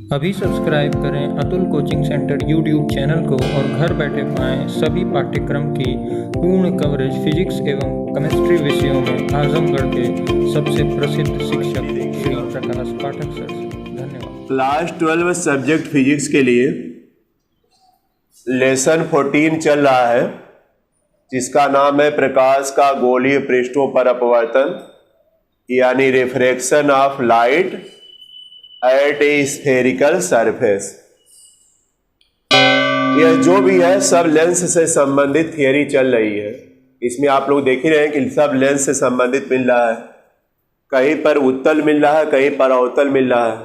अभी सब्सक्राइब करें Atul coaching centre YouTube channel को और घर बैठे पाएं सभी पाठ्यक्रम की पूर्ण कवरेज फिजिक्स एवं केमिस्ट्री विषयों में आजमगढ़ के सबसे प्रसिद्ध शिक्षक श्री प्रकाश पाठक सर से। धन्यवाद। क्लास 12 सब्जेक्ट फिजिक्स के लिए लेसन 14 चल रहा है, जिसका नाम है प्रकाश का गोलीय पृष्ठों पर अपवर्तन यानी refraction of light at A spherical surface. यह जो भी है सब लेंस से संबंधित थियरी चल रही है। इसमें आप लोग देख ही रहे हैं कि सब लेंस से संबंधित मिल रहा है। कहीं पर उत्तल मिल रहा है, कहीं पर अवतल मिल रहा है।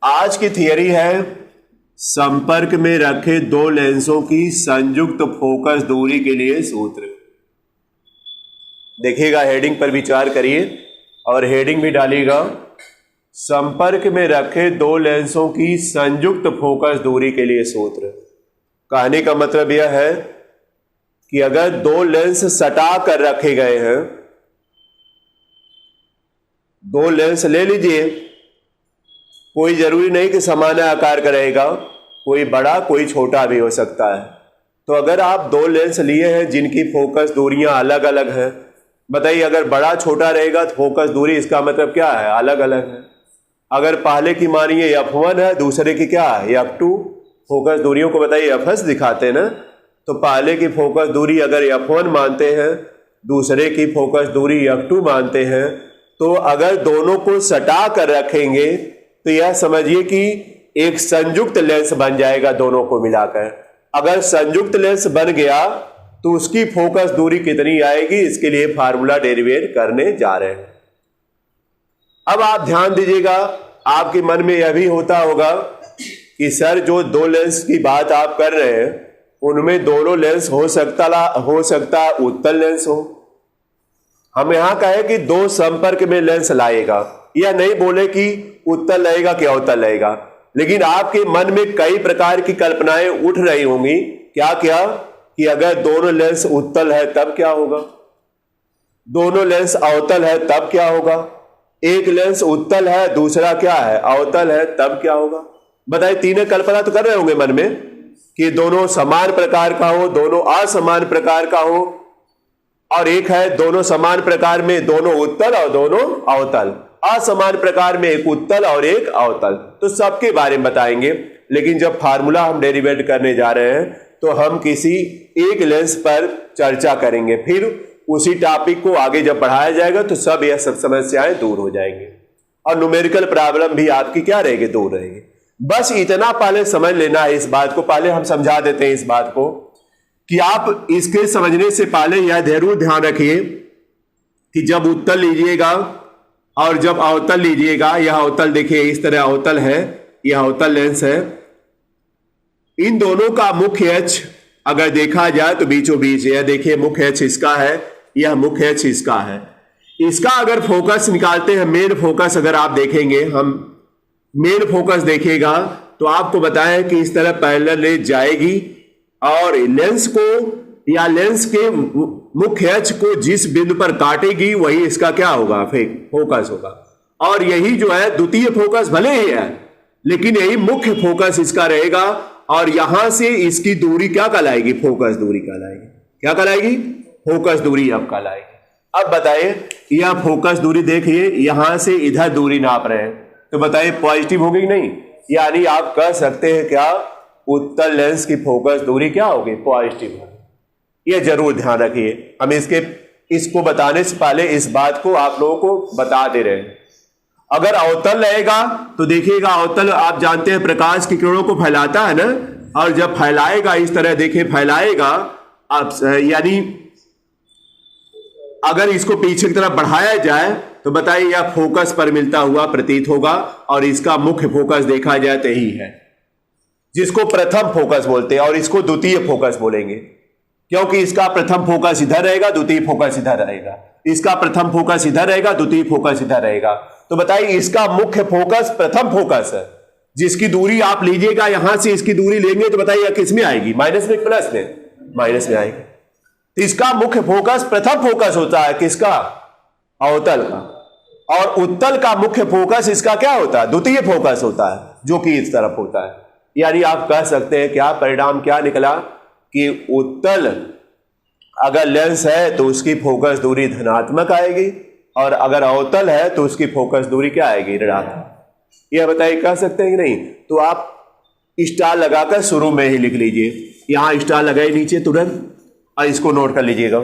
आज की थियरी है संपर्क में रखे दो लेंसों की संयुक्त फोकस दूरी के लिए सूत्र। देखिएगा, हेडिंग पर विचार करिए और हेडिंग भी डालिएगा। संपर्क में रखे दो लेंसों की संयुक्त फोकस दूरी के लिए सूत्र। कहने का मतलब यह है कि अगर दो लेंस सटा कर रखे गए हैं, दो लेंस ले लीजिए, कोई जरूरी नहीं कि समान आकार का रहेगा, कोई बड़ा कोई छोटा भी हो सकता है। तो अगर आप दो लेंस लिए हैं जिनकी फोकस दूरियां अलग अलग हैं, बताइए अगर बड़ा छोटा रहेगा तो फोकस दूरी इसका मतलब क्या है? अलग अलग है। अगर पहले की मानिए f1 है, दूसरे की क्या है? f2। फोकस दूरियों को बताइए fs दिखाते हैं ना, तो पहले की फोकस दूरी अगर f1 मानते हैं, दूसरे की फोकस दूरी f2 मानते हैं, तो अगर दोनों को सटा कर रखेंगे तो यह समझिए कि एक संयुक्त लेंस बन जाएगा दोनों को मिलाकर। अगर संयुक्त लेंस बन गया तो उसकी फोकस दूरी कितनी आएगी, इसके लिए फार्मूला डेरिवेट करने जा रहे हैं। अब आप ध्यान दीजिएगा, आपके मन में यह भी होता होगा कि सर जो दो लेंस की बात आप कर रहे हैं उनमें दोनों लेंस हो सकता उत्तल लेंस हो। हम यहां कहे कि दो संपर्क में लेंस लाएगा, या नहीं बोले कि उत्तल रहेगा कि अवतल रहेगा, लेकिन आपके मन में कई प्रकार की कल्पनाएं उठ रही होंगी। क्या क्या कि अगर दोनों लेंस उत्तल है तब क्या होगा, दोनों लेंस अवतल है तब क्या होगा, एक लेंस उत्तल है दूसरा क्या है अवतल है तब क्या होगा। बताइए, तीनों कल्पना तो कर रहे होंगे मन में कि दोनों समान प्रकार का हो, दोनों असमान प्रकार का हो, और एक है दोनों समान प्रकार में दोनों उत्तल और दोनों अवतल, असमान प्रकार में एक उत्तल और एक अवतल। तो सबके बारे में बताएंगे, लेकिन जब फार्मूला हम डेरिवेट करने जा रहे हैं तो हम किसी एक लेंस पर चर्चा करेंगे, फिर उसी टॉपिक को आगे जब बढ़ाया जाएगा तो सब यह सब समस्याएं दूर हो जाएंगे और न्यूमेरिकल प्रॉब्लम भी आपकी क्या रहेगी, दूर रहेगी। बस इतना पहले समझ लेना है इस बात को। पहले हम समझा देते हैं इस बात को कि आप इसके समझने से पहले यह जरूर ध्यान रखिए कि जब उत्तल लीजिएगा और जब अवतल लीजिएगा, यह अवतल देखिए इस तरह अवतल है, यह अवतल लेंस है, इन दोनों का मुख्य अक्ष अगर देखा जाए तो बीचों बीच, यह देखिए मुख्य अक्ष इसका है, यह मुख्य अक्ष इसका है। इसका अगर फोकस निकालते हैं, मेन फोकस अगर आप देखेंगे, हम मेन फोकस देखिएगा तो आपको बताएं कि इस तरह पैरेलल रेज जाएगी और लेंस को या लेंस के मुख्य अक्ष को जिस बिंदु पर काटेगी वही इसका क्या होगा, फोकस होगा। और यही जो है द्वितीय फोकस भले ही है, लेकिन यही मुख्य फोकस इसका रहेगा और यहां से इसकी दूरी क्या कहलाएगी, फोकस दूरी कहलाएगी। क्या कहलाएगी? फोकस दूरी अब कहलाएगी। अब बताइए, यह फोकस दूरी देखिए, यहां से इधर दूरी नाप रहे हैं, तो बताइए पॉजिटिव होगी कि नहीं? यानी आप कह सकते हैं क्या, उत्तल लेंस की फोकस दूरी क्या होगी, पॉजिटिव होगी। यह जरूर ध्यान रखिए। हम इसको बताने से पहले इस बात को आप लोगों को बता दे रहे हैं। अगर अवतल रहेगा तो देखिएगा, अवतल आप जानते हैं प्रकाश की किरणों को फैलाता है ना, और जब फैलाएगा इस तरह देखिए फैलाएगा, आप यानी अगर इसको पीछे की तरफ बढ़ाया जाए तो बताइए यह फोकस पर मिलता हुआ प्रतीत होगा, और इसका मुख्य फोकस देखा जाए तो यही है, जिसको प्रथम फोकस बोलते हैं, और इसको द्वितीय फोकस बोलेंगे, क्योंकि इसका प्रथम फोकस इधर रहेगा, द्वितीय फोकस इधर रहेगा, इसका प्रथम फोकस इधर रहेगा, द्वितीय फोकस इधर रहेगा। तो बताइए इसका मुख्य फोकस प्रथम फोकस है, जिसकी दूरी आप लीजिएगा, यहां से इसकी दूरी लेंगे तो बताइए किस में आएगी, माइनस में प्लस में, माइनस में आएगी। तो इसका मुख्य फोकस प्रथम फोकस होता है किसका, अवतल का। और उत्तल का मुख्य फोकस इसका क्या होता है? द्वितीय फोकस होता है, जो कि इस तरफ होता है। यानी आप कह सकते हैं क्या परिणाम क्या निकला कि उत्तल अगर लेंस है तो उसकी फोकस दूरी धनात्मक आएगी, और अगर अवतल है तो उसकी फोकस दूरी क्या आएगी? ऋणात्मक। यह बताइए, कह सकते हैं कि नहीं? तो आप स्टार लगाकर शुरू में ही लिख लीजिए, यहां स्टार लगाए नीचे तुरंत, और इसको नोट कर लीजिएगा।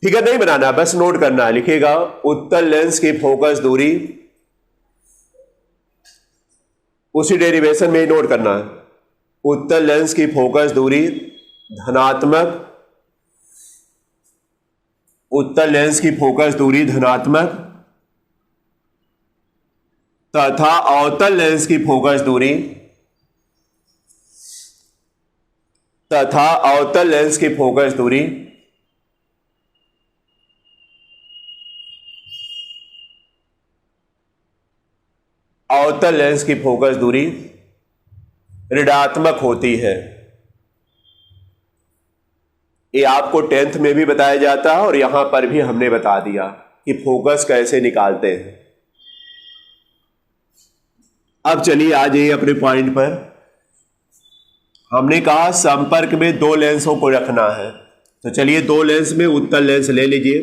फिगर नहीं बनाना, बस नोट करना है। लिखिएगा उत्तल लेंस की फोकस दूरी, उसी डेरिवेशन में ही नोट करना है। उत्तल लेंस की फोकस दूरी धनात्मक, उत्तल लेंस की फोकस दूरी धनात्मक तथा अवतल लेंस की फोकस दूरी अवतल लेंस की फोकस दूरी ऋणात्मक होती है। ये आपको 10th में भी बताया जाता है और यहां पर भी हमने बता दिया कि फोकस कैसे निकालते हैं। अब चलिए आ जाइए अपने पॉइंट पर। हमने कहा संपर्क में दो लेंसों को रखना है, तो चलिए दो लेंस में उत्तल लेंस ले लीजिए।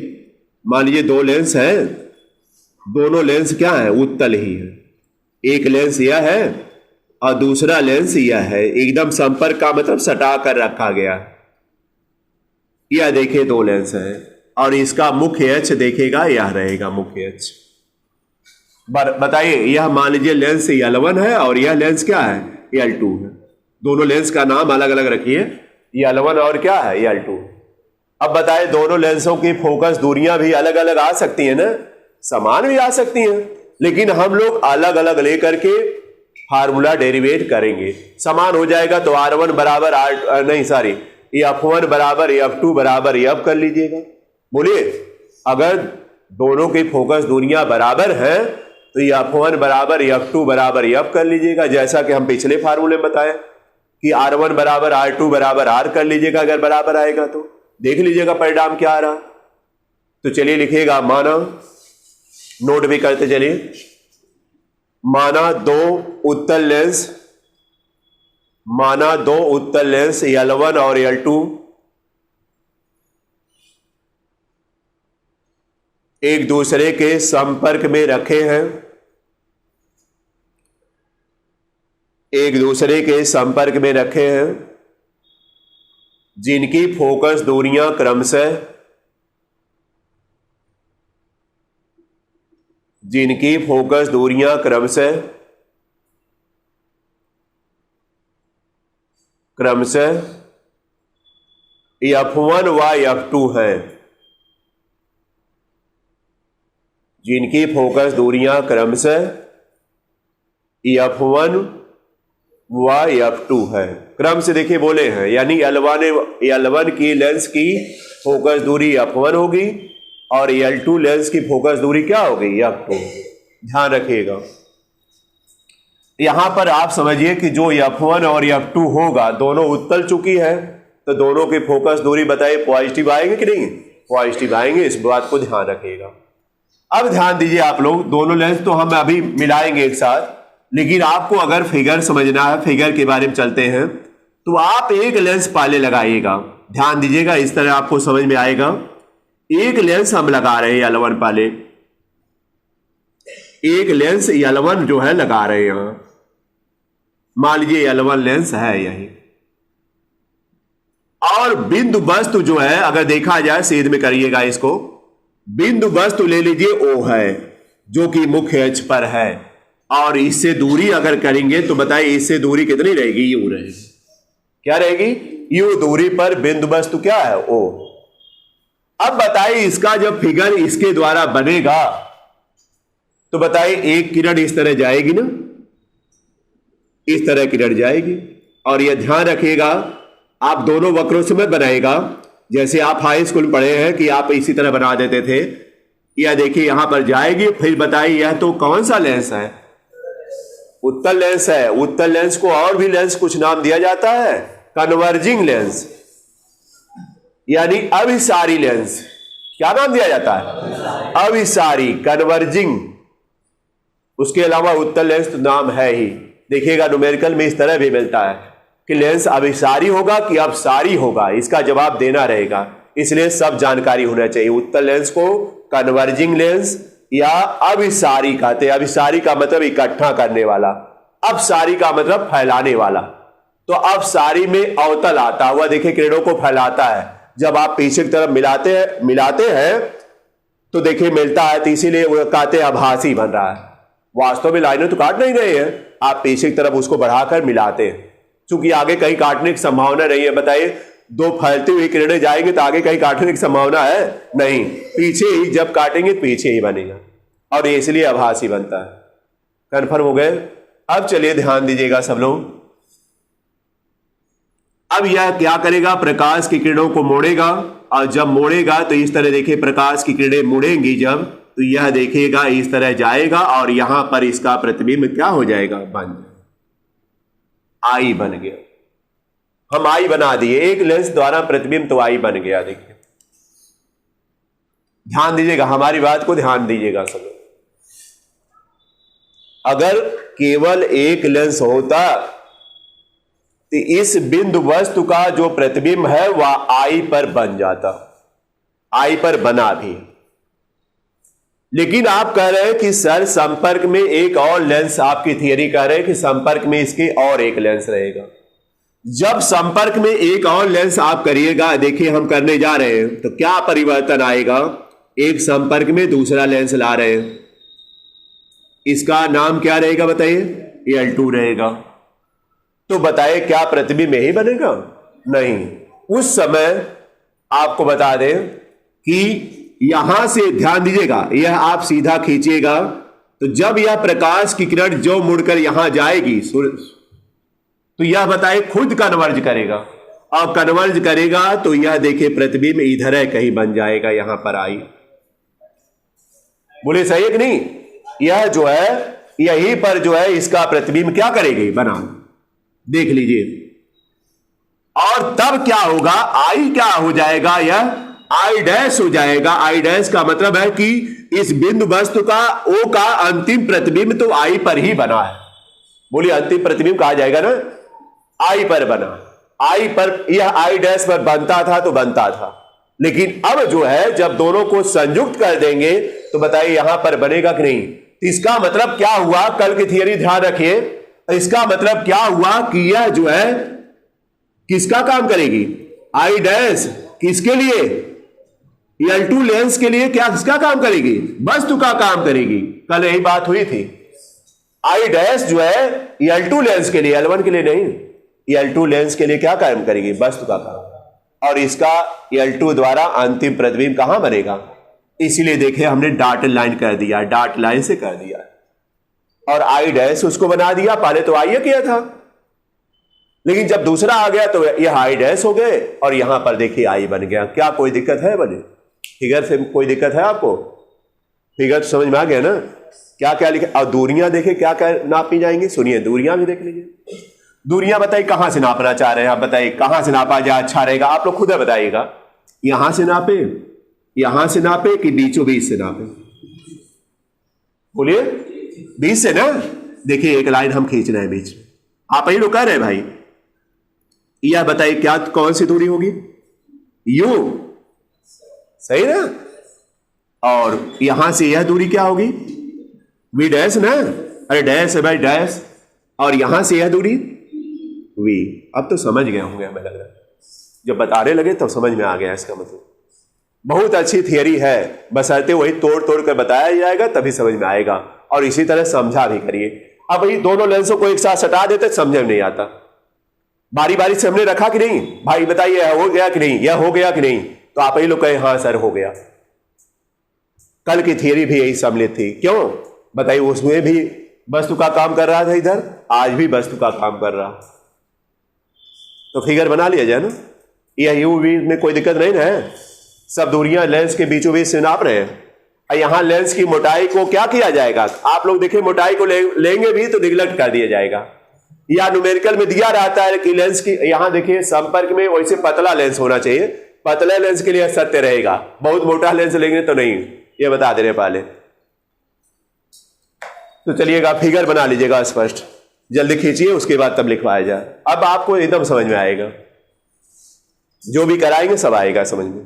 मान लीजिए दो लेंस हैं, दोनों लेंस क्या है? उत्तल ही है। एक लेंस यह है और दूसरा लेंस यह है। एकदम संपर्क का मतलब सटा कर रखा गया। यह देखिए दो लेंस है और इसका मुख्य अक्ष देखेगा, यह रहेगा मुख्य अक्ष। बताइए, यह मान लीजिए लेंस L1 है और यह लेंस क्या है? L2 है। दोनों लेंस का नाम अलग अलग रखिए, L1 और क्या है? L2। अब बताइए, दोनों लेंसों की फोकस दूरियां भी अलग अलग आ सकती है ना? समान भी आ सकती हैं, लेकिन हम लोग अलग अलग लेकर के फार्मूला डेरिवेट करेंगे। समान हो जाएगा तो R1 बराबर F1 बराबर F2 बराबर F कर लीजिएगा। बोलिए, अगर दोनों की फोकस दूरियां बराबर हैं तो F1 बराबर F2 बराबर F कर लीजिएगा, जैसा कि हम पिछले फार्मूले में बताए कि R1 बराबर R2 बराबर R कर लीजिएगा। अगर बराबर आएगा तो देख लीजिएगा परिणाम क्या आ रहा। तो चलिए लिखिएगा, माना, नोट भी करते चलिए, माना दो उत्तल लेंस L1 और L2 एक दूसरे के संपर्क में रखे हैं, जिनकी फोकस दूरियां क्रमशः F1 व F2 है। जिनकी फोकस दूरियां क्रमशः F1 व F2 है। क्रम से देखिए बोले हैं, यानी L1 की लेंस की फोकस दूरी F1 होगी और L2 लेंस की फोकस दूरी क्या होगी? F2। ध्यान रखिएगा, यहां पर आप समझिए कि जो F1 और F2 होगा, दोनों उत्तल चुकी है, तो दोनों की फोकस दूरी बताइए पॉजिटिव आएंगे कि नहीं? पॉजिटिव आएंगे, इस बात को ध्यान रखिएगा। अब ध्यान दीजिए आप लोग, दोनों लेंस तो हम अभी मिलाएंगे एक साथ, लेकिन आपको अगर फिगर समझना है, फिगर के बारे में चलते हैं, तो आप एक लेंस पहले लगाइएगा। ध्यान दीजिएगा, इस तरह आपको समझ में आएगा। एक लेंस हम लगा रहे हैं L1 पहले, एक लेंस L1 जो है लगा रहे हैं। मान लीजिए L1 लेंस है यही, और बिंदु वस्तु जो है, अगर देखा जाए सीध में करिएगा इसको, बिंदु वस्तु ले लीजिए O है, जो कि मुख्य अक्ष पर है, और इससे दूरी अगर करेंगे तो बताइए इससे दूरी कितनी रहेगी? U रहेगी। क्या रहेगी? U दूरी पर बिंदु वस्तु क्या है? O। अब बताइए, इसका जब फिगर इसके द्वारा बनेगा तो बताइए एक किरण इस तरह जाएगी ना, इस तरह किरण जाएगी। और यह ध्यान रखिएगा, आप दोनों वक्रों से मत बनाएगा, जैसे आप हाई स्कूल पढ़े हैं कि आप इसी तरह बना देते थे। यह देखिए यहां पर जाएगी, फिर बताइए यह तो कौन सा लेंस है? उत्तल लेंस है। उत्तल लेंस को और भी लेंस कुछ नाम दिया जाता है, कन्वर्जिंग लेंस, यानी अभिसारी लेंस। क्या नाम दिया जाता है? अभिसारी, कन्वर्जिंग। उसके अलावा उत्तल लेंस तो नाम है ही। देखिएगा न्यूमेरिकल में इस तरह भी मिलता है कि लेंस अभिसारी होगा कि अपसारी होगा, इसका जवाब देना रहेगा। इसलिए सब जानकारी होना चाहिए। उत्तल लेंस को कन्वर्जिंग लेंस या अभिसारी कहते हैं। अभिसारी का मतलब इकट्ठा करने वाला, अपसारी का मतलब फैलाने वाला। तो अपसारी में अवतल आता हुआ देखिए किरणों को फैलाता है। जब आप पीछे की तरफ मिलाते हैं तो देखिए मिलता है, तो इसीलिए वो कहते हैं आभासी बन रहा है। वास्तव में लाइनें तो काट नहीं रहे हैं, आप पीछे की तरफ उसको बढ़ाकर मिलाते हैं। चूंकि आगे कहीं काटने की संभावना नहीं है। बताइए, दो फैलती हुई किरणें जाएंगे तो आगे कहीं काटने की संभावना है नहीं, पीछे ही जब काटेंगे पीछे ही बनेगा, और ये इसलिए आभासी बनता है। कन्फर्म हो गए? अब चलिए ध्यान दीजिएगा सब लोग। अब यह क्या करेगा? प्रकाश की किरणों को मोड़ेगा, और जब मोड़ेगा तो इस तरह देखिए प्रकाश की किरणें मुड़ेंगी जब, तो यह देखिएगा इस तरह जाएगा और यहां पर इसका प्रतिबिंब क्या हो जाएगा? बन, आई बन गया। हम आई बना दिए, एक लेंस द्वारा प्रतिबिंब तो आई बन गया। देखिए ध्यान दीजिएगा, हमारी बात को ध्यान दीजिएगा सब। अगर केवल एक लेंस होता तो इस बिंदु वस्तु का जो प्रतिबिंब है वह आई पर बन जाता, आई पर बना भी। लेकिन आप कह रहे हैं कि सर संपर्क में एक और लेंस, आपकी थियरी कह रहे हैं कि संपर्क में इसके और एक लेंस रहेगा। जब संपर्क में एक और लेंस आप करिएगा, देखिए हम करने जा रहे हैं, तो क्या परिवर्तन आएगा? एक संपर्क में दूसरा लेंस ला रहे हैं, इसका नाम क्या रहेगा बताइए? L2 रहेगा। तो बताइए क्या प्रतिबिंब यही बनेगा? नहीं। उस समय आपको बता दें कि यहां से ध्यान दीजिएगा, यह आप सीधा खींचिएगा तो जब यह प्रकाश की किरण जो मुड़कर यहां जाएगी तो यह बताइए खुद कन्वर्ज करेगा, और कन्वर्ज करेगा तो यह देखिए प्रतिबिंब इधर है कहीं बन जाएगा, यहां पर आई। बोले सही है कि नहीं? यह जो है यहीं पर जो है इसका प्रतिबिंब क्या करेगी? बना। देख लीजिए। और तब क्या होगा? आई क्या हो जाएगा? यह आई डैश हो जाएगा। आई डैश का मतलब है कि इस बिंदु वस्तु का ओ का अंतिम प्रतिबिंब तो आई पर ही बना है। बोलिए अंतिम प्रतिबिंब कहा जाएगा ना, आई पर बना। आई पर, यह आई डैश पर बनता था तो बनता था, लेकिन अब जो है जब दोनों को संयुक्त कर देंगे तो बताइए यहां पर बनेगा कि नहीं? इसका मतलब क्या हुआ? कल की थियरी ध्यान रखिए। इसका मतलब क्या हुआ कि यह जो है किसका काम करेगी? आई डैश किसके लिए? L2 लेंस के लिए क्या किसका काम करेगी? वस्तु का काम करेगी। कल यही बात हुई थी। आई डैश जो है L2 लेंस के लिए, L1 के लिए नहीं। L2 लेंस के लिए क्या काम करेगी? वस्तु का काम। और इसका L2 द्वारा अंतिम प्रतिबिंब कहां बनेगा? इसीलिए देखिए हमने डॉट लाइन कर दिया, डॉट लाइन से कर दिया, और आई डैश उसको बना दिया। पहले तो आई किया था, लेकिन जब दूसरा आ गया तो यह आई डैश हो गए और यहां पर देखिए आई बन गया। क्या कोई दिक्कत है? बने फिगर से कोई दिक्कत है आपको? फिगर तो समझ में आ गया ना? क्या क्या लिखे? और दूरियां देखे क्या क्या नापी जाएंगी, सुनिए दूरियां भी देख लीजिए। दूरियां बताइए कहां से नापना चाह रहे हैं आप? बताइए कहां से नापा जाए अच्छा रहेगा? आप लोग खुद बताइएगा। यहां से नापे, यहां से नापे कि बीचों बीच से नापे? बोलिए बीच से ना। देखिए एक लाइन हम खींच रहे हैं बीच में, आप ही लोग कह रहे हैं भाई। यह बताइए क्या कौन सी दूरी होगी? यू, सही ना? और यहां से यह दूरी क्या होगी? वी डैश ना। अरे डैश है भाई, डैश। और यहां से यह दूरी वी। अब तो समझ गए होंगे हमें लग रहा है, जब बताने लगे तो समझ में आ गया इसका मतलब। बहुत अच्छी थियरी है, बशर्ते वही तोड़ तोड़ कर बताया जाएगा तभी समझ में आएगा, और इसी तरह समझा भी करिए। अब वही दोनों लेंसों को एक साथ सटा देते समझ में नहीं आता। बारी बारी से हमने रखा कि नहीं भाई? बताइए यह हो गया कि नहीं, यह हो गया कि नहीं? तो आप ही लोग कहे हाँ सर हो गया। कल की थियरी भी यही सम्मिलित थी। क्यों बताइए? उसमें भी वस्तु का काम कर रहा था, इधर आज भी वस्तु का काम कर रहा। तो फिगर बना लिया जाए ना। यह यू वी में कोई दिक्कत नहीं ना है। सब दूरियां लेंस के बीचों बीच से नाप रहे हैं। यहां लेंस की मोटाई को क्या किया जाएगा? आप लोग देखिए मोटाई को लेंगे भी तो निगलेक्ट कर दिया जाएगा। या न्यूमेरिकल में दिया रहता है कि लेंस की, यहां देखिए संपर्क में वैसे पतला लेंस होना चाहिए, पतला लेंस के लिए सत्य रहेगा, बहुत मोटा लेंस लेंगे तो नहीं, ये बता दे रहे पहले। तो चलिएगा फिगर बना लीजिएगा स्पष्ट, जल्दी खींचिए, उसके बाद तब लिखवाया जाए। अब आपको एकदम समझ में आएगा, जो भी कराएंगे सब आएगा समझ में।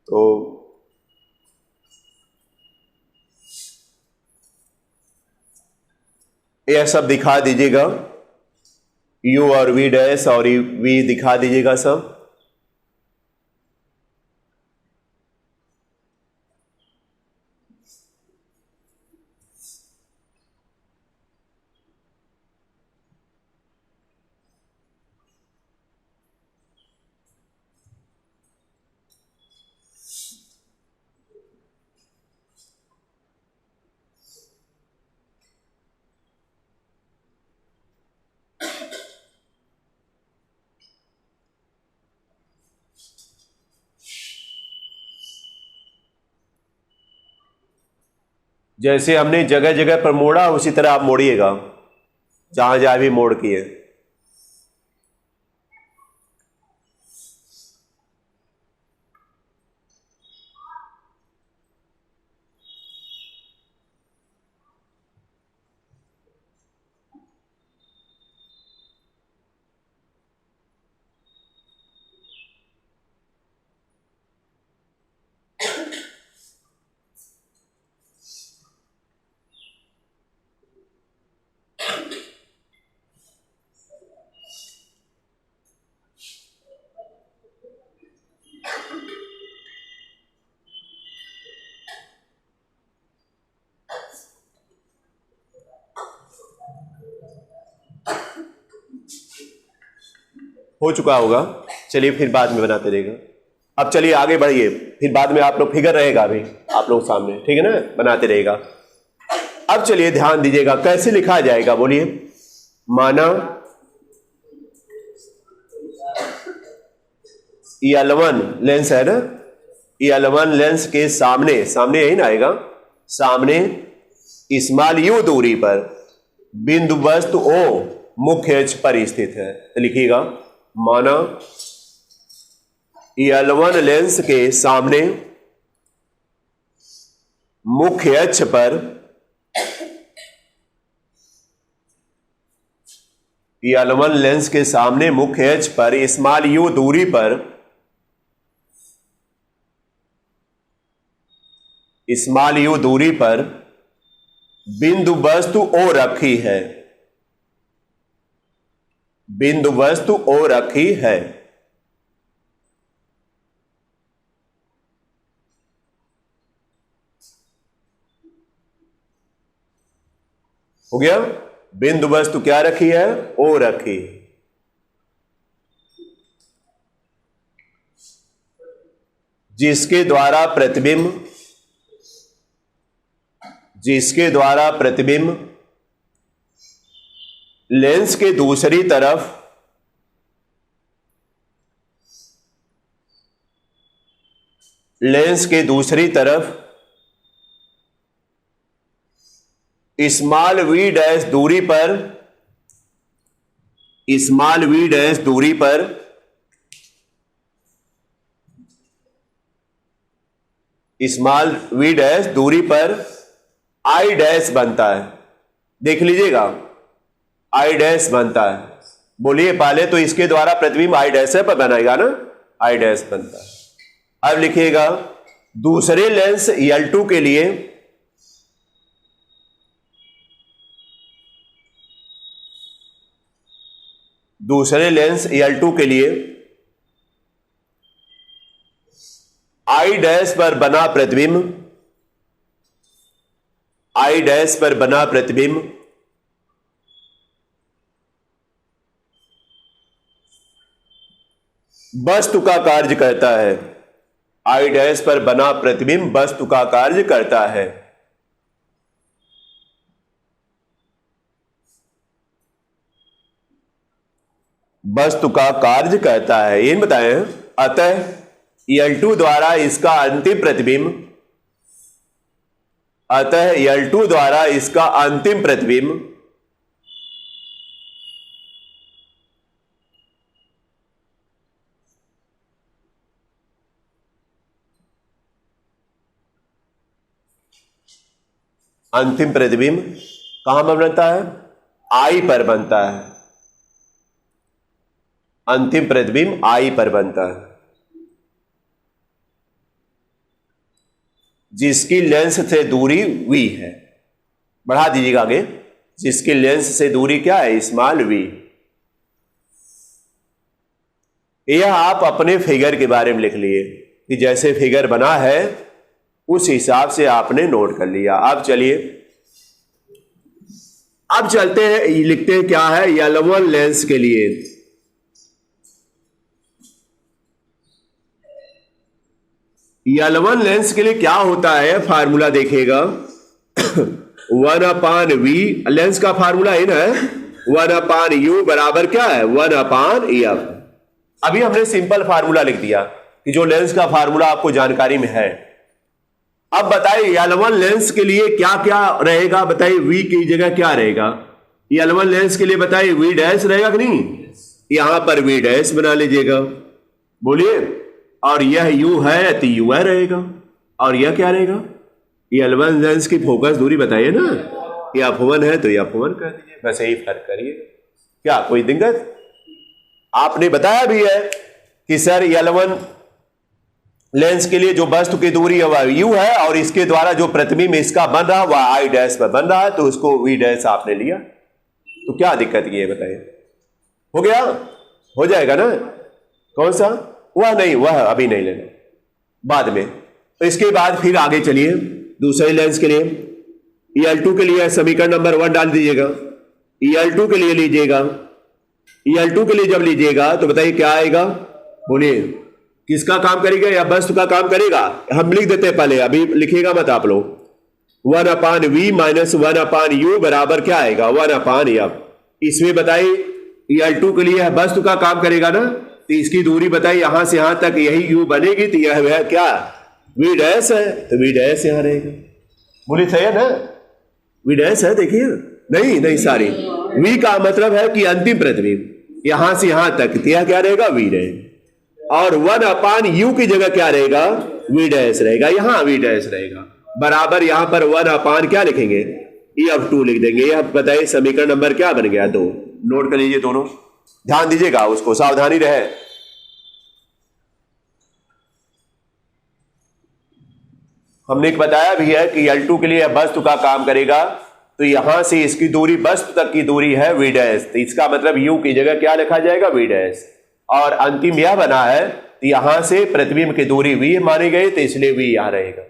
तो यह सब दिखा दीजिएगा, यू और वी डैश और वी दिखा दीजिएगा सब। जैसे हमने जगह जगह पर मोड़ा उसी तरह आप मोड़िएगा, जहां जहां भी मोड़ किए। हो चुका होगा, चलिए फिर बाद में बनाते रहेगा। अब चलिए आगे बढ़िए, फिर बाद में आप लोग फिगर रहेगा अभी आप लोग सामने, ठीक है ना, बनाते रहेगा। अब चलिए ध्यान दीजिएगा कैसे लिखा जाएगा, बोलिए। माना L1 लेंस है ना, L1 लेंस के सामने, सामने यही ना आएगा, सामने स्मॉल u दूरी पर बिंदु वस्तु O मुख्य अक्ष पर स्थित है। तो लिखिएगा माना L1 लेंस के सामने मुख्य अक्ष पर L1 लेंस के सामने मुख्य अक्ष पर स्मॉल u दूरी पर बिंदु वस्तु O रखी है, बिंदु वस्तु O रखी है। हो गया, बिंदु वस्तु क्या रखी है, O रखी। जिसके द्वारा प्रतिबिंब लेंस के दूसरी तरफ स्मॉल v डैश दूरी पर I डैश बनता है। देख लीजिएगा I डैश बनता है। बोलिए पहले तो इसके द्वारा प्रतिबिंब I डैश पर बनाएगा ना, I डैश बनता है। अब लिखिएगा दूसरे लेंस L2 के लिए I डैश पर बना प्रतिबिंब वस्तु का कार्य करता है। I डैश पर बना प्रतिबिंब वस्तु का कार्य करता है। वस्तु का कार्य कहता है, ये बताएं। अतः L2 द्वारा इसका अंतिम प्रतिबिंब, अतः L2 द्वारा इसका अंतिम प्रतिबिंब कहां पर बनता है? I पर बनता है। अंतिम प्रतिबिंब I पर बनता है, जिसकी लेंस से दूरी v है। बढ़ा दीजिएगा आगे, जिसकी लेंस से दूरी क्या है? Small v। यह आप अपने फिगर के बारे में लिख लिए कि जैसे फिगर बना है उस हिसाब से आपने नोट कर लिया। अब चलिए, अब चलते हैं, लिखते हैं क्या है L1 लेंस के लिए। L1 लेंस के लिए क्या होता है? फार्मूला देखिएगा 1/v, लेंस का फार्मूला है ना 1/u बराबर क्या है? 1/f। अभी हमने सिंपल फार्मूला लिख दिया कि जो लेंस का फार्मूला आपको जानकारी में है। अब बताइए L1 लेंस के लिए क्या क्या रहेगा? बताइए v की जगह क्या रहेगा? L1 लेंस के लिए बताइए v डैश रहेगा कि नहीं? यहां पर v डैश बना लीजिएगा, बोलिए। और यह u है तो u रहेगा, और यह क्या रहेगा? L1 लेंस की फोकस दूरी बताइए ना, ये f1 है तो ये f1 कर दीजिए, बस यही फर्क करिए। क्या कोई दिक्कत? आपने बताया भी है कि सर L1 लेंस के लिए जो वस्तु की दूरी है वह u है, और इसके द्वारा जो प्रतिबिंब इसका बन रहा है वह I डैश पर बन रहा है, तो उसको v डैश आपने लिया, तो क्या दिक्कत ये बताइए? हो गया? हो जाएगा ना? कौन सा? वह नहीं, वह अभी नहीं लेना, बाद में। तो इसके बाद फिर आगे चलिए दूसरे लेंस के लिए। L2 के लिए समीकरण नंबर 1 डाल दीजिएगा। L2 के लिए लीजिएगा, L2 के लिए जब लीजिएगा तो बताइए क्या आएगा? बोलिए, किसका काम करेगा? या वस्तु का काम करेगा? हम लिख देते हैं पहले, अभी लिखिएगा मत आप लोग। 1/v माइनस 1/u बराबर क्या आएगा? 1/f। इसमें बताइए L2 के लिए वस्तु का काम करेगा ना, तो इसकी दूरी बताइए यहां से यहां तक यही u बनेगी, तो यह क्या v डैश है, तो v डैश यहां रहेगा। बोली सही है ना? v डैश है, देखिए नहीं सारी v का मतलब है कि अंतिम प्रतिबिंब यहां से यहां तक, तो यह क्या रहेगा? v रहेगा। और 1/u की जगह क्या रहेगा? v डैश रहेगा, यहां v डैश रहेगा, बराबर यहां पर 1/, क्या लिखेंगे? f2 लिख देंगे। यह बताइए समीकरण नंबर क्या बन गया? 2। नोट कर लीजिए, दोनों ध्यान दीजिएगा, उसको सावधानी रहे। हमने बताया भी है कि L2 के लिए वस्तु का काम करेगा, तो यहां से इसकी दूरी वस्तु तक की दूरी है v डैश, तो इसका मतलब u की जगह क्या लिखा जाएगा? v dash. और अंतिम यह बना है, तो यहां से प्रतिबिंब की दूरी v मानी गई, तो इसलिए v यहां रहेगा।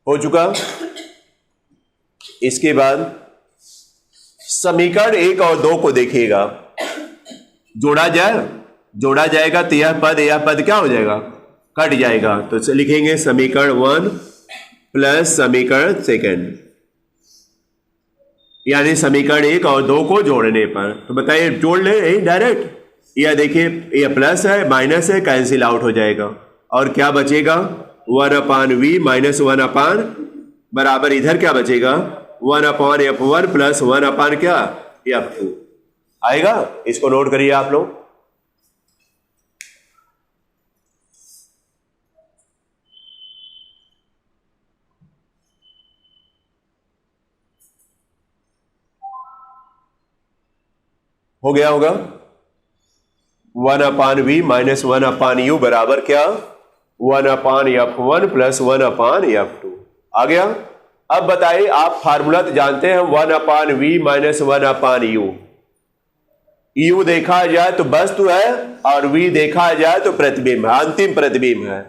हो चुका। इसके बाद समीकरण 1 और 2 को देखिएगा, जोड़ा जाएगा तो यह पद क्या हो जाएगा? कट जाएगा। तो लिखेंगे समीकरण 1 प्लस समीकरण 2, यानी समीकरण 1 और 2 को जोड़ने पर। तो बताइए जोड़ ले यही डायरेक्ट, यह देखिए यह प्लस है माइनस है, कैंसिल आउट हो जाएगा, और क्या बचेगा? 1/v माइनस 1/, बराबर इधर क्या बचेगा? 1/f1 प्लस 1/ क्या? f2 आएगा। इसको नोट करिए आप लोग। हो गया होगा। 1/v माइनस 1/u बराबर क्या? 1/f1 प्लस 1/f2 आ गया। अब बताइए, आप फार्मूला तो जानते हैं 1/v माइनस 1/u, U देखा जाए तो वस्तु है और V देखा जाए तो प्रतिबिंब है, अंतिम प्रतिबिंब है।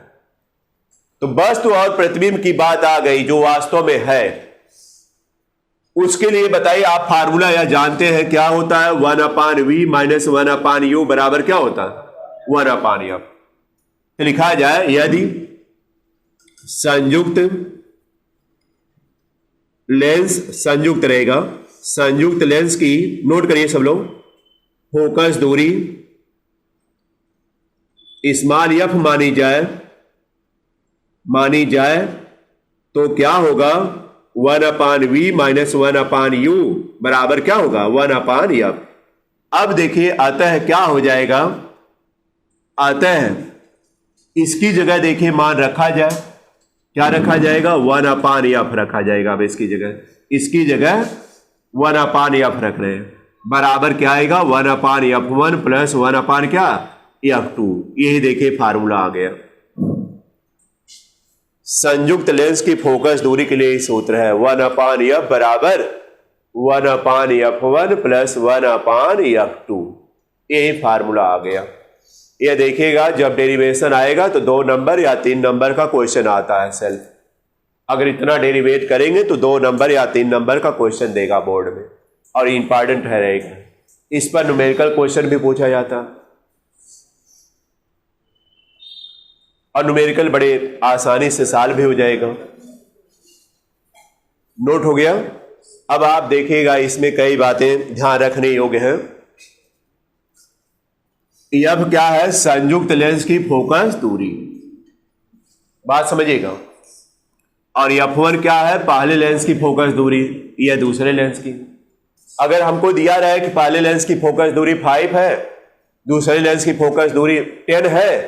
तो वस्तु और प्रतिबिंब की बात आ गई जो वास्तव में है। उसके लिए बताइए, आप फार्मूला या जानते हैं क्या होता है? 1/v माइनस 1/u बराबर क्या होता है? 1/f। तो लिखा जाए, यदि संयुक्त लेंस, संयुक्त रहेगा, संयुक्त लेंस की, नोट करिए सब लोग, फोकस दूरी स्मॉल f मानी जाए तो क्या होगा? 1/v माइनस 1/u बराबर क्या होगा? 1/f। अब देखिए, अतः क्या हो जाएगा? अतः इसकी जगह देखिए मान रखा जाए, क्या रखा जाएगा? 1/f रखा जाएगा। अब इसकी जगह 1/f रख रहे हैं, बराबर क्या आएगा? 1/f1 प्लस 1/ क्या? f2। यही देखिए फार्मूला आ गया। संयुक्त लेंस की फोकस दूरी के लिए सूत्र है 1/f बराबर 1/f1 प्लस 1/f2। यही फार्मूला आ गया। यह देखिएगा जब डेरिवेशन आएगा तो 2 नंबर या 3 नंबर का क्वेश्चन आता है सेल्फ। अगर इतना डेरिवेट करेंगे तो 2 नंबर या 3 नंबर का क्वेश्चन देगा बोर्ड में, और इंपॉर्टेंट रहेगा। इस पर न्यूमेरिकल क्वेश्चन भी पूछा जाता है, और न्यूमेरिकल बड़े आसानी से सॉल्व भी हो जाएगा। नोट हो गया? अब आप देखिएगा, इसमें कई बातें ध्यान रखने योग्य हैं। अब क्या है? संयुक्त लेंस की फोकस दूरी, बात समझिएगा। और f1 क्या है? पहले लेंस की फोकस दूरी या दूसरे लेंस की। अगर हमको दिया रहा है कि पहले लेंस की फोकस दूरी 5 है, दूसरे लेंस की फोकस दूरी 10 है,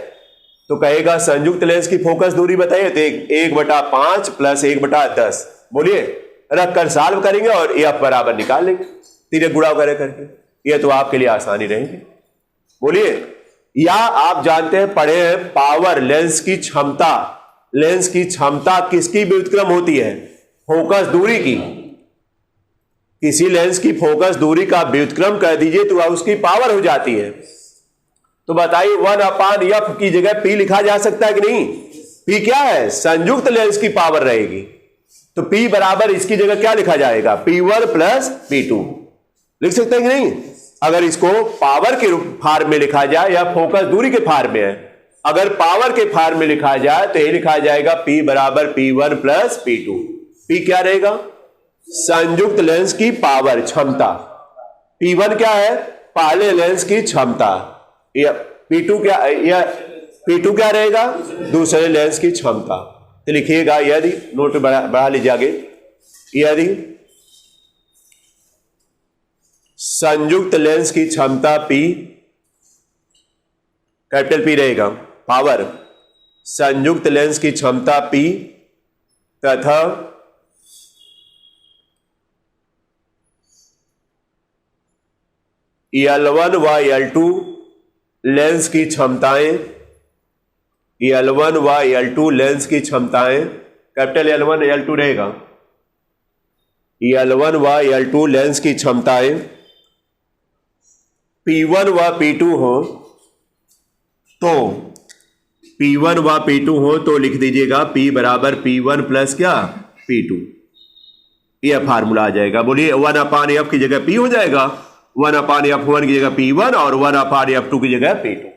तो कहेगा संयुक्त लेंस की फोकस दूरी बताइए, तो 1/5 प्लस 1/10 बोलिए, रख कर सॉल्व करेंगे और f बराबर निकाल लेंगे तीरे गुणा करके। ये तो आपके लिए आसानी रहेगी। बोलिए, या आप जानते हैं, पढ़े हैं, पावर लेंस की क्षमता, लेंस की क्षमता किसकी व्युत्क्रम होती है? फोकस दूरी की। किसी लेंस की फोकस दूरी का व्युत्क्रम कर दीजिए तो उसकी पावर हो जाती है। तो बताइए 1/f की जगह p लिखा जा सकता है कि नहीं? p क्या है? संयुक्त लेंस की पावर रहेगी। तो p बराबर इसकी जगह क्या लिखा जाएगा? p1 प्लस p2 लिख सकते हैं कि नहीं? अगर इसको पावर के फॉर्म में लिखा जाए या फोकस दूरी के फॉर्म में है, अगर पावर के फॉर्म में लिखा जाए तो ये लिखा जाएगा p बराबर p1 प्लस p2। p क्या रहेगा? संयुक्त लेंस की पावर, क्षमता। p1 क्या है? पहले लेंस की क्षमता। या P2 क्या? या P2 क्या रहेगा? दूसरे लेंस की क्षमता। तो लिखिएगा, यदि, नोट बढ़ा लीजिए आगे, यदि संयुक्त लेंस की क्षमता P, कैपिटल P रहेगा, पावर, संयुक्त लेंस की क्षमता P तथा L1 व L2 लेंस की क्षमताएं, L1 व L2 लेंस की क्षमताएं, कैपिटल L1 L2 रहेगा, L1 व L2 लेंस की क्षमताएं P1 व P2 हो तो, P1 व P2 हो तो लिख दीजिएगा P बराबर P1 प्लस क्या? P2। यह फार्मूला आ जाएगा। बोलिए, 1/f की जगह P हो जाएगा, 1/f1 की जगह P1 और 1/f2 की जगह P2।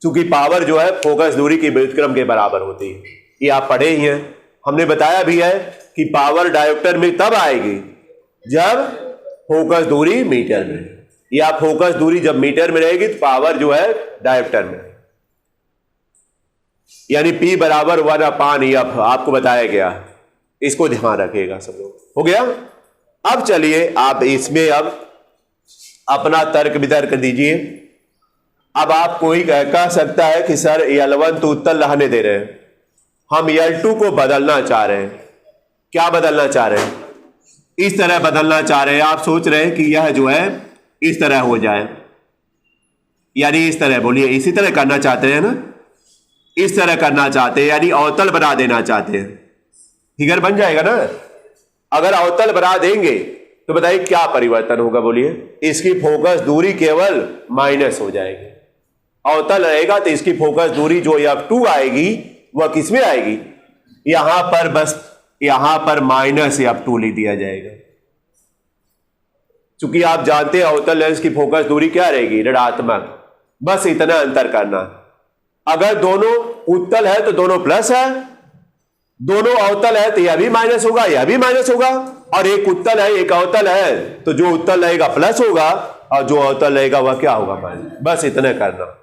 क्योंकि पावर जो है फोकस दूरी की व्युत्क्रम के बराबर होती है। ये आप पढ़े ही हैं, हमने बताया भी है कि पावर डायोप्टर में तब आएगी जब फोकस दूरी मीटर में, या फोकस दूरी जब मीटर में रहेगी तो पावर जो है डायोप्टर में, यानी P बराबर 1/f आपको बताया गया। इसको ध्यान रखिएगा सब लोग। हो गया? अब चलिए आप इसमें अब अपना तर्क वितर्क दीजिए। अब आप कोई कह सकता है कि सर L1 तो उत्तर रहने दे रहे हैं, हम L2 को बदलना चाह रहे हैं। क्या बदलना चाह रहे हैं? इस तरह बदलना चाह रहे हैं। आप सोच रहे हैं कि यह जो है इस तरह हो जाए, यानी इस तरह, बोलिए, इसी तरह करना चाहते हैं ना? इस तरह करना चाहते हैं, यानी अवतल बना देना चाहते हैं। फिगर बन जाएगा ना? अगर अवतल बना देंगे तो बताइए क्या परिवर्तन होगा, बोलिए। इसकी फोकस दूरी केवल माइनस हो जाएगी। अवतल रहेगा तो इसकी फोकस दूरी जो F2 आएगी वह किसमें आएगी, यहां पर, बस यहां पर माइनस F2 लिख दिया जाएगा। चूंकि आप जानते हैं अवतल लेंस की फोकस दूरी क्या रहेगी, ऋणात्मक। बस इतना अंतर करना। अगर दोनों उत्तल है तो दोनों प्लस है, दोनों अवतल है तो यह भी माइनस होगा, यह भी माइनस होगा, और एक उत्तल है एक अवतल है तो जो उत्तल रहेगा प्लस होगा और जो अवतल रहेगा वह क्या होगा, माइनस। बस इतना करना।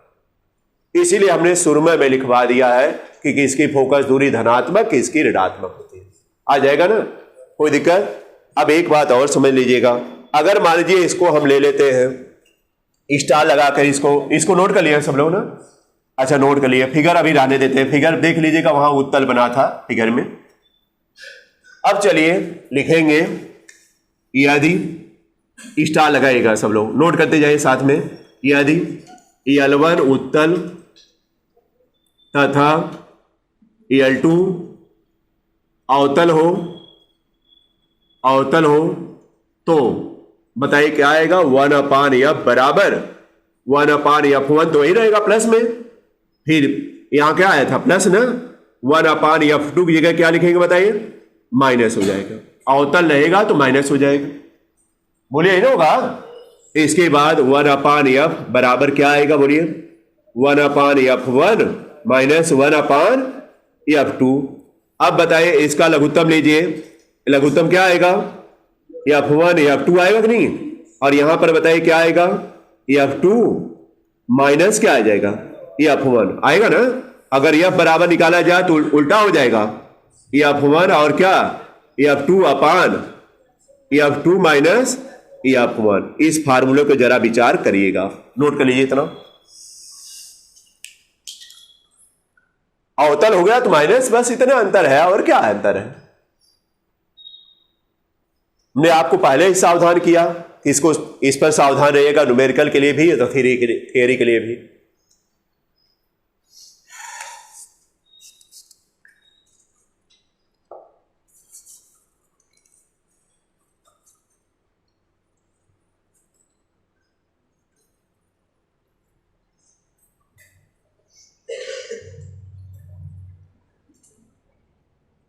इसीलिए हमने सुरमे में लिखवा दिया है कि किसकी फोकस दूरी धनात्मक, किसकी ऋणात्मक होती है। आ जाएगा ना, कोई दिक्कत। अब एक बात और समझ लीजिएगा, अगर मान लीजिए इसको हम ले लेते हैं स्टार लगाकर, इसको नोट कर लिया सब लोग ना, अच्छा नोट कर लिया। फिगर अभी रहने देते हैं, फिगर देख लीजिएगा, वहां उत्तल बना था फिगर में। अब चलिए लिखेंगे, यदि स्टार लगाएगा, सब लोग नोट करते जाइए साथ में। यदि L1 उत्तल तथा L2 अवतल हो तो बताइए क्या आएगा, 1/F बराबर 1/F1 तो वही रहेगा प्लस में। फिर यहां क्या आया था, प्लस ना, 1/F2 की जगह क्या लिखेंगे बताइए, माइनस हो जाएगा। अवतल रहेगा तो माइनस हो जाएगा, बोलिए यही ना होगा। इसके बाद 1/F बराबर क्या आएगा, बोलिए 1/F1 माइनस 1/F2। अब बताइए इसका लघुत्तम लीजिए, लघुत्तम क्या आएगा, F1 F2 आएगा कि नहीं, और यहां पर बताइए क्या आएगा, F2 माइनस क्या आ जाएगा, F1 आएगा ना। अगर F बराबर निकाला जाए तो उल्टा हो जाएगा, F1 और क्या, F2 माइनस F1। इस फार्मूले को जरा विचार करिएगा, नोट कर लीजिए इतना। अवतल हो गया तो माइनस, बस इतना अंतर है, और क्या अंतर है। हमने आपको पहले ही सावधान किया कि इसको, इस पर सावधान रहिएगा, न्यूमेरिकल के लिए भी तो थियरी के लिए भी।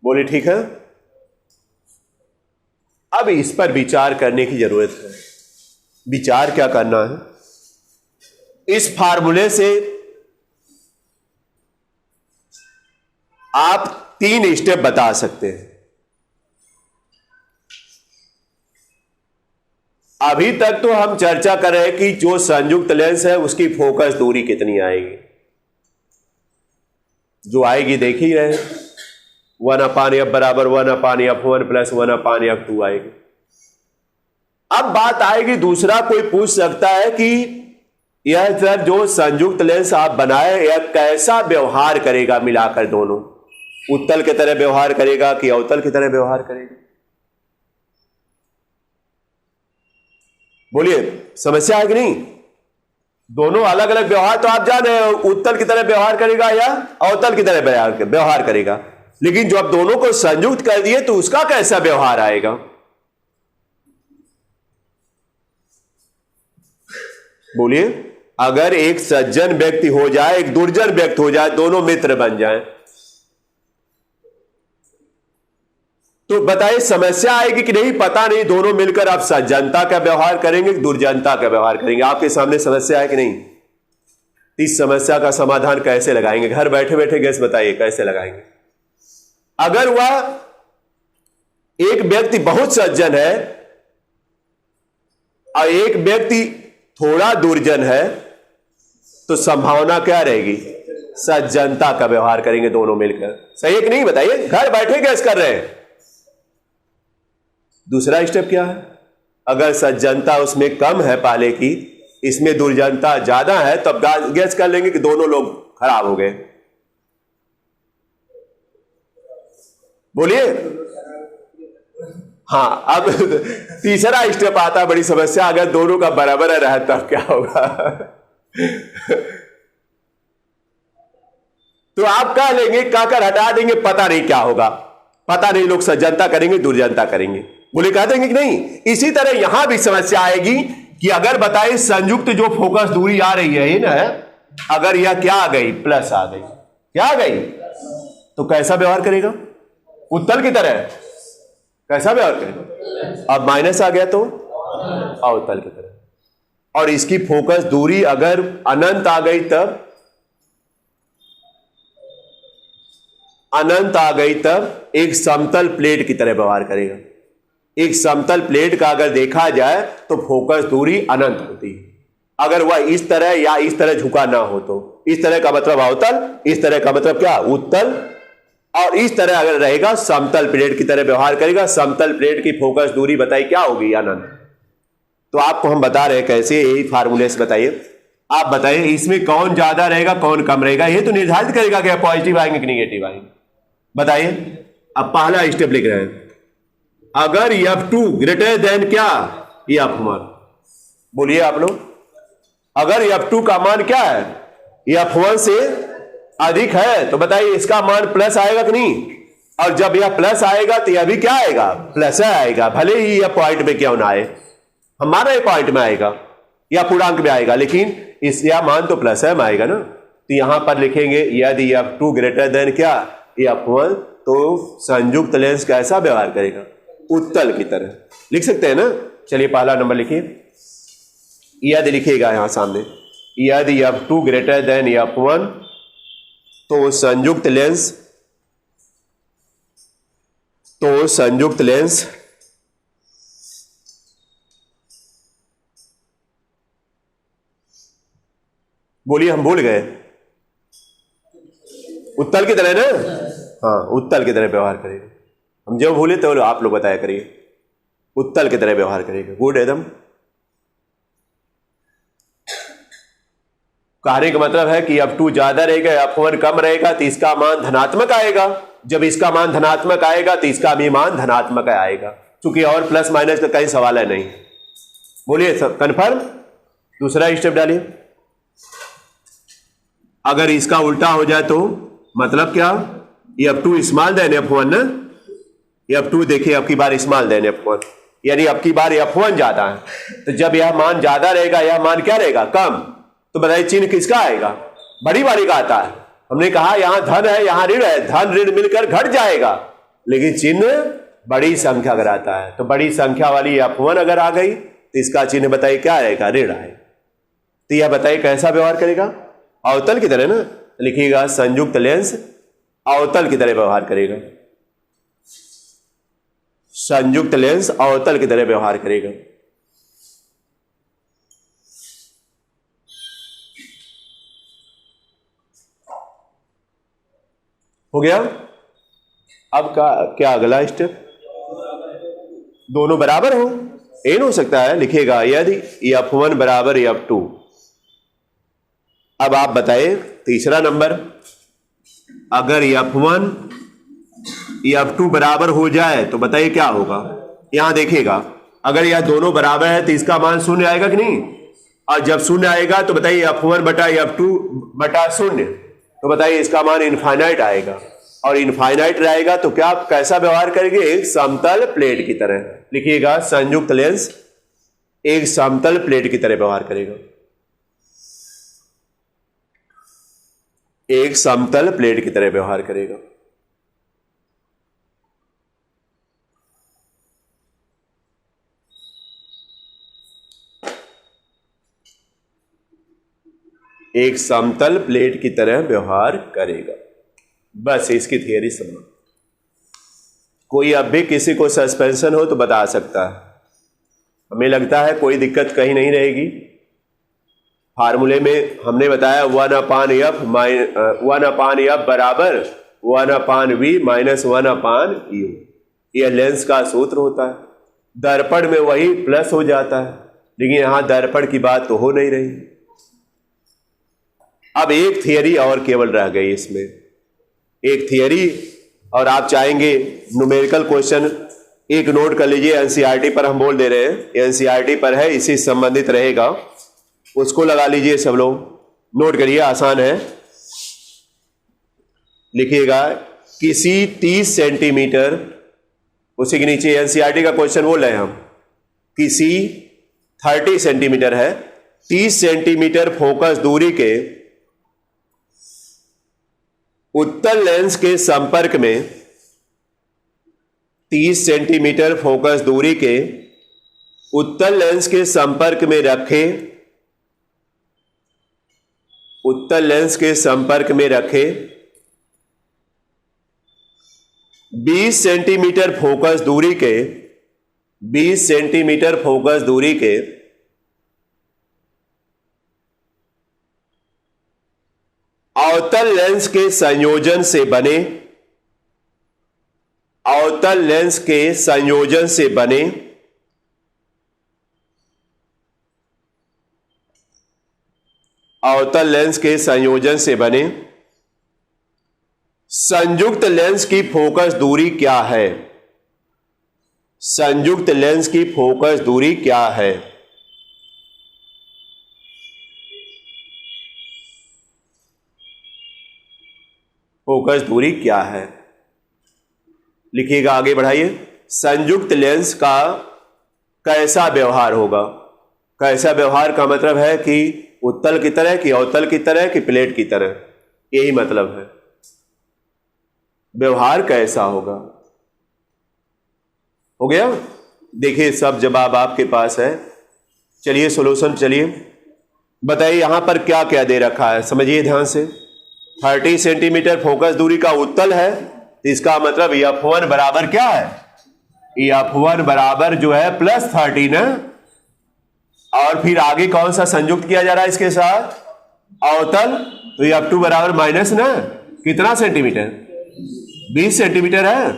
बोले ठीक है। अब इस पर विचार करने की जरूरत है। विचार क्या करना है, इस फार्मूले से आप 3 स्टेप बता सकते हैं। अभी तक तो हम चर्चा कर रहे हैं कि जो संयुक्त लेंस है उसकी फोकस दूरी कितनी आएगी, जो आएगी देख ही रहे, 1/F बराबर 1/F1 प्लस 1/F2 आएगी। अब बात आएगी, दूसरा कोई पूछ सकता है कि यह सर जो संयुक्त लेंस आप बनाए यह कैसा व्यवहार करेगा, मिलाकर दोनों उत्तल की तरह व्यवहार करेगा कि अवतल की तरह व्यवहार करेगा। बोलिए समस्या है कि नहीं। दोनों अलग अलग व्यवहार तो आप जान रहे हो, उत्तल की तरह व्यवहार करेगा या अवतल की तरह व्यवहार करेगा, लेकिन जो आप दोनों को संयुक्त कर दिए तो उसका कैसा व्यवहार आएगा। बोलिए, अगर एक सज्जन व्यक्ति हो जाए, एक दुर्जन व्यक्ति हो जाए, दोनों मित्र बन जाएं, तो बताइए समस्या आएगी कि नहीं, पता नहीं। दोनों मिलकर आप सज्जनता का व्यवहार करेंगे, दुर्जनता का व्यवहार करेंगे। आपके सामने समस्या है कि नहीं। इस समस्या का समाधान कैसे लगाएंगे, घर बैठे बैठे गैस बताइए कैसे लगाएंगे। अगर वह एक व्यक्ति बहुत सज्जन है और एक व्यक्ति थोड़ा दुर्जन है, तो संभावना क्या रहेगी, सज्जनता का व्यवहार करेंगे दोनों मिलकर। सही है कि नहीं बताइए, घर बैठे गैस कर रहे हैं। दूसरा स्टेप क्या है, अगर सज्जनता उसमें कम है पहले की, इसमें दुर्जनता ज्यादा है, तब गैस कर लेंगे कि दोनों लोग खराब हो गए। बोलिए हाँ। अब तीसरा स्टेप आता, बड़ी समस्या, अगर दोनों का बराबर रहा तब क्या होगा। तो आप कह लेंगे, कहकर हटा देंगे, पता नहीं क्या होगा, पता नहीं लोग सज्जनता करेंगे दुर्जनता करेंगे। बोले कह देंगे कि नहीं। इसी तरह यहां भी समस्या आएगी कि अगर बताए संयुक्त जो फोकस दूरी आ रही है ना, अगर यह क्या आ गई, प्लस आ गई, क्या आ गई, तो कैसा व्यवहार करेगा, उत्तल की तरह कैसा व्यवहार करेगा। अब माइनस आ गया तो अवतल की तरह। और इसकी फोकस दूरी अगर अनंत आ गई तब, अनंत आ गई तब एक समतल प्लेट की तरह व्यवहार करेगा। एक समतल प्लेट का अगर देखा जाए तो फोकस दूरी अनंत होती है। अगर वह इस तरह या इस तरह झुका ना हो तो इस तरह का मतलब अवतल, इस तरह का मतलब क्या, उत्तल। और इस तरह अगर रहेगा समतल प्लेट की तरह व्यवहार करेगा। समतल प्लेट की फोकस दूरी बताइए क्या होगी, अनंत। तो आपको हम बता रहे हैं कैसे, यही फार्मूले से बताइए। आप बताइए इसमें कौन ज्यादा रहेगा कौन कम रहेगा, ये तो निर्धारित करेगा कि पॉजिटिव आएंगे कि निगेटिव आएंगे। बताइए। अब पहला स्टेप लिख रहे हैं, अगर F2 ग्रेटर देन क्या, F1। बोलिए आप लोग, अगर F2 का मान क्या है, F1 से अधिक है, तो बताइए इसका मान प्लस आएगा कि नहीं। और जब यह प्लस आएगा तो यह भी क्या आएगा, प्लस आएगा। भले ही यह पॉइंट में क्यों ना आए, हमारा पॉइंट में आएगा या पूर्णांक में आएगा, लेकिन इस यह मान तो प्लस में आएगा ना। तो यहां पर लिखेंगे यदि F2 ग्रेटर देन क्या, F1, तो संयुक्त लेंस कैसा व्यवहार करेगा, उत्तल की तरह। लिख सकते हैं ना। चलिए पहला नंबर लिखिए, यदि लिखिएगा यहां सामने, यदि F2 ग्रेटर देन F1, तो संयुक्त लेंस बोलिए, हम भूल गए, उत्तल की तरह ना। हाँ, उत्तल की तरह व्यवहार करेगा। हम जो भूले तो आप लोग बताया करिए, उत्तल की तरह व्यवहार करेगा। गुड, एकदम। कहने का मतलब है कि F2 ज्यादा रहेगा, F1 कम रहेगा, तो इसका मान धनात्मक आएगा। जब इसका मान धनात्मक आएगा तो इसका भी मान धनात्मक आएगा, क्योंकि और प्लस माइनस का कहीं सवाल है नहीं। बोलिए कंफर्म। दूसरा स्टेप डालिए, अगर इसका उल्टा हो जाए तो मतलब क्या, F2 स्मॉल देन F1 ना। F2 देखिए अब की बार स्मॉल देन F1, यानी अब की बार F1 ज्यादा है। तो जब यह मान ज्यादा रहेगा, यह मान क्या रहेगा, कम। तो बताइए चिन्ह किसका आएगा, बड़ी वाली का आता है। हमने कहा यहां धन है यहां ऋण है, धन ऋण मिलकर घट जाएगा, लेकिन चिन्ह बड़ी संख्या अगर आता है तो बड़ी संख्या वाली F1 अगर आ गई तो इसका चिन्ह बताइए क्या आएगा, ऋण आएगा। तो यह बताइए कैसा व्यवहार करेगा, अवतल की तरह ना। लिखिएगा संयुक्त लेंस अवतल की तरह व्यवहार करेगा। संयुक्त लेंस अवतल की तरह व्यवहार करेगा। हो गया। अब क्या अगला स्टेप, दोनों बराबर हो, ये हो सकता है। लिखिएगा यदि F1 बराबर F2। अब आप बताइए तीसरा नंबर, अगर F1 F2 बराबर हो जाए तो बताइए क्या होगा। यहां देखिएगा अगर यह दोनों बराबर है तो इसका मान शून्य आएगा कि नहीं। और जब शून्य आएगा तो बताइए F1 बटा F2 बटा शून्य, तो बताइए इसका मान इनफाइनाइट आएगा। और इनफाइनाइट रहेगा तो क्या कैसा व्यवहार करेंगे, एक समतल प्लेट की तरह। लिखिएगा संयुक्त लेंस एक समतल प्लेट की तरह व्यवहार करेगा, एक समतल प्लेट की तरह व्यवहार करेगा। एक समतल प्लेट की तरह व्यवहार करेगा। बस इसकी थियरी समझो। कोई अब भी किसी को सस्पेंशन हो तो बता सकता है। हमें लगता है कोई दिक्कत कहीं नहीं रहेगी। फार्मूले में हमने बताया 1/f बराबर 1/v माइनस 1/u। यह लेंस का सूत्र होता है। दर्पण में वही प्लस हो जाता है, लेकिन यहां दर्पण की बात तो हो नहीं रही। अब एक थियरी और केवल रह गई इसमें, एक थियरी। और आप चाहेंगे न्यूमेरिकल क्वेश्चन एक नोट कर लीजिए, एनसीईआरटी पर हम बोल दे रहे हैं, एनसीईआरटी पर है, इसी से संबंधित रहेगा, उसको लगा लीजिए सब लोग, नोट करिए, आसान है। लिखिएगा किसी 30 सेंटीमीटर उसी के नीचे एनसीईआरटी का क्वेश्चन बोल रहे हैं हम कि सी 30 सेंटीमीटर है, 30 सेंटीमीटर फोकस दूरी के उत्तल लेंस के संपर्क में 30 सेंटीमीटर फोकस दूरी के उत्तल लेंस के संपर्क में रखे, उत्तल लेंस के संपर्क में रखे 20 सेंटीमीटर फोकस दूरी के 20 सेंटीमीटर फोकस दूरी के अवतल लेंस के संयोजन से बने, अवतल लेंस के संयोजन से बने अवतल लेंस के संयोजन से बने संयुक्त लेंस की फोकस दूरी क्या है? संयुक्त लेंस की फोकस दूरी क्या है? फोकस दूरी क्या है? लिखिएगा, आगे बढ़ाइए। संयुक्त लेंस का कैसा व्यवहार होगा? कैसा व्यवहार का मतलब है कि उत्तल की तरह, कि अवतल की तरह, कि प्लेट की तरह, यही मतलब है। व्यवहार कैसा होगा? हो गया? देखिए सब जवाब आपके पास है। चलिए सॉल्यूशन, चलिए बताइए यहां पर क्या क्या दे रखा है, समझिए ध्यान से। 30 सेंटीमीटर फोकस दूरी का उत्तल है, इसका मतलब F1 बराबर क्या है? F1 बराबर जो है +30 ना, और फिर आगे कौन सा संयुक्त किया जा रहा है इसके साथ? अवतल। तो F2 बराबर माइनस ना कितना सेंटीमीटर? 20 सेंटीमीटर है,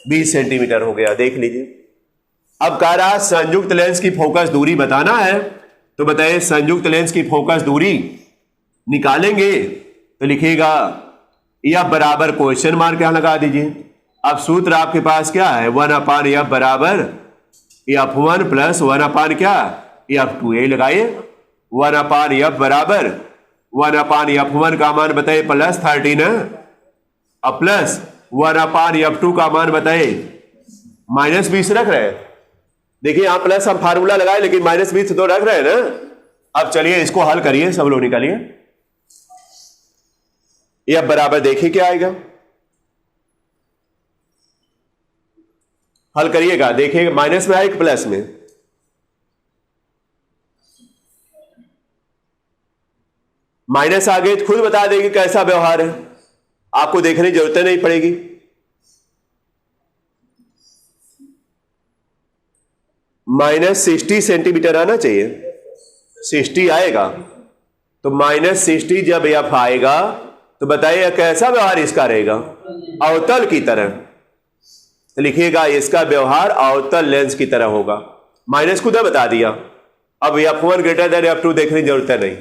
20 सेंटीमीटर हो गया। देख लीजिए, अब कह रहा संयुक्त लेंस की फोकस दूरी बताना है, तो बताइए संयुक्त लेंस की फोकस दूरी निकालेंगे तो लिखिएगा F बराबर क्वेश्चन मार्क यहां लगा दीजिए। अब सूत्र आपके पास क्या है? 1/F बराबर F1 प्लस 1/, क्या F2, यही लगाइए। 1/F बराबर 1/F1 का मान बताइए +30 ना, अब प्लस 1/F2 का मान बताइए -20 रख रहे हैं। देखिए यहां प्लस हम फार्मूला लगाए लेकिन -20 तो रख रहे हैं ना। अब चलिए इसको हल करिए, सब लोग निकालिए। F बराबर देखिए क्या आएगा, हल करिएगा, देखिएगा माइनस में आए कि प्लस में? माइनस आ गए तो खुद बता देगी कैसा व्यवहार है, आपको देखने की जरूरत नहीं पड़ेगी। -60 सेंटीमीटर आना चाहिए, 60 आएगा, तो -60 जब F आएगा तो बताइए कैसा व्यवहार इसका रहेगा? अवतल की तरह। तो लिखिएगा इसका व्यवहार अवतल लेंस की तरह होगा। माइनस खुद बता दिया, अब F1 ग्रेटर देन F2 देखने की जरूरत नहीं,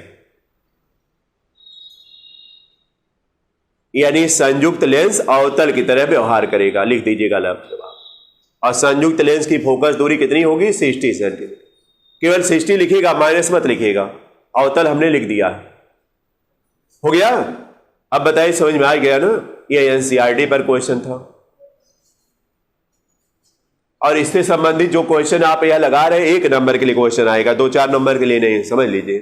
यानी संयुक्त लेंस अवतल की तरह व्यवहार करेगा। लिख दीजिएगा जवाब। और संयुक्त लेंस की फोकस दूरी कितनी होगी? 60 सेंटीमीटर। केवल 60 लिखिएगा, माइनस मत लिखिएगा, अवतल हमने लिख दिया। हो गया? अब बताइए समझ में आ गया ना? ये एनसीईआरटी पर क्वेश्चन था, और इससे संबंधित जो क्वेश्चन आप यहां लगा रहे हैं 1 नंबर के लिए क्वेश्चन आएगा, 2-4 नंबर के लिए नहीं, समझ लीजिए।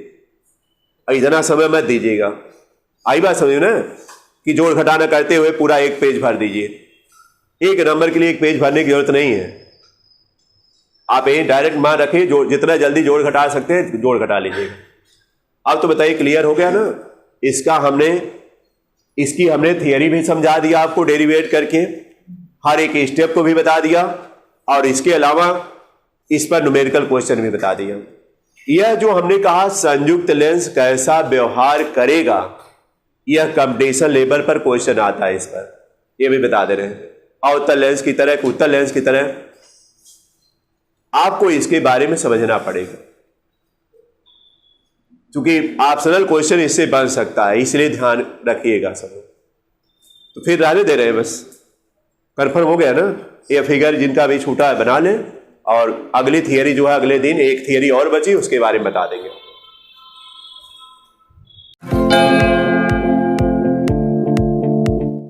इतना समय मत दीजिएगा। आई बात समझ ना, कि जोड़ घटाना करते हुए पूरा 1 पेज भर दीजिए। 1 नंबर के लिए 1 पेज भरने की जरूरत नहीं है। आप यही डायरेक्ट मान रखिए, जो जितना जल्दी जोड़ घटा सकते हैं जोड़ घटा लीजिएगा। अब तो बताइए क्लियर हो गया ना? इसकी हमने थियरी भी समझा दिया आपको, डेरिवेट करके हर एक स्टेप को भी बता दिया, और इसके अलावा इस पर न्यूमेरिकल क्वेश्चन भी बता दिया। यह जो हमने कहा संयुक्त लेंस कैसा व्यवहार करेगा, यह कंपटीशन लेवल पर क्वेश्चन आता है, इस पर यह भी बता दे रहे हैं। अवतल लेंस की तरह, उत्तल लेंस की तरह, आपको इसके बारे में समझना पड़ेगा, क्योंकि ऑप्शनल क्वेश्चन इससे बन सकता है, इसलिए ध्यान रखिएगा सब। तो फिर रहने दे रहे हैं, बस कंफर्म हो गया ना? ये फिगर जिनका भी छूटा है बना लें, और अगली थियरी जो है अगले दिन एक थियरी और बची, उसके बारे में बता देंगे।